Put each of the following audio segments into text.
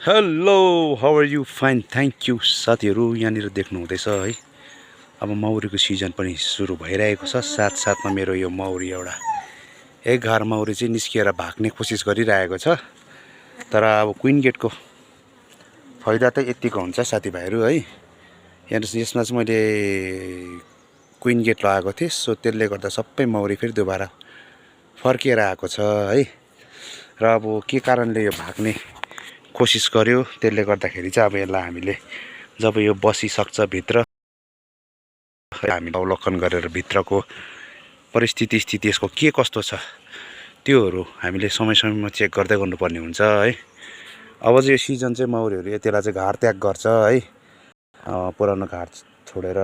Hello, how are you? Fine, thank you. साथीहरू यहाँनिर देख्नु हुँदैछ है, अब मौरीको सिजन पनि सुरु भइरहेको छ। साथसाथमा मेरो यो मौरी एउटा एक घर मौरी चाहिँ निस्किएर भाग्ने कोसिस गरिरहेको छ। तर अब क्विन गेटको फाइदा त यतिको हुन्छ साथीभाइहरू है। यसमा चाहिँ मैले क्विन गेट लगाएको थिएँ, सो त्यसले गर्दा सबै मौरी फेरि दोबारा फर्किएर आएको छ है। र अब के कारणले यो भाग्ने कोसिस गर्यो त्यसले गर्दाखेरि चाहिँ अब यसलाई हामीले जब यो बसिसक्छ भित्र, हामी अवलोकन गरेर भित्रको परिस्थिति स्थिति यसको के कस्तो छ त्योहरू हामीले समय समयमा चेक गर्दै गर्नुपर्ने हुन्छ है। अब चाहिँ यो सिजन चाहिँ मौरीहरू यतिलाई चाहिँ घर त्याग गर्छ है। पुरानो घर छोडेर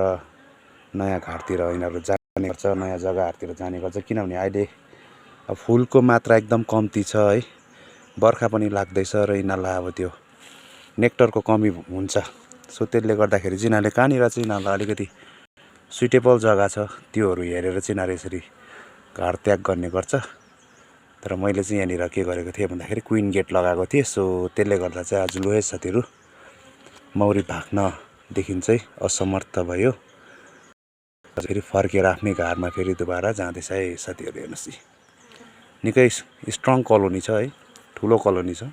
नयाँ घरतिर यिनीहरू जाने गर्छ, नयाँ जग्गाहरूतिर जाने गर्छ। किनभने अहिले फुलको मात्रा एकदम कम्ती छ है, बर्खा पनि लाग्दैछ र यिनीहरूलाई अब त्यो नेक्टरको कमी हुन्छ। सो त्यसले गर्दाखेरि चाहिँ यिनीहरूले कहाँनिर चाहिँ यिनीहरूलाई अलिकति सुइटेबल जग्गा छ त्योहरू हेरेर चाहिँ यिनीहरू यसरी घर त्याग गर्ने गर्छ। तर मैले चाहिँ यहाँनिर के गरेको थिएँ भन्दाखेरि क्विन गेट लगाएको थिएँ। सो त्यसले गर्दा चाहिँ आज लु है साथीहरू, मौरी भाग्नदेखि चाहिँ असमर्थ भयो, फेरि फर्केर आफ्नै घरमा फेरि दोबारा जाँदैछ है साथीहरू। हेर्नुहोस्, निकै स्ट्रङ कलोनी छ है, ठुलो कलोनी छ।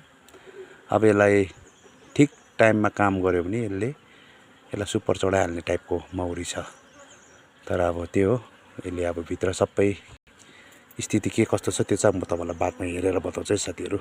अब यसलाई ठिक टाइममा काम गर्यो भने यसलाई सुपर चढाइहाल्ने टाइपको मौरी छ। तर अब त्यो हो, यसले अब भित्र सबै स्थिति के कस्तो छ त्यो चाहिँ म तपाईँलाई बादमा हेरेर बताउँछु है साथीहरू।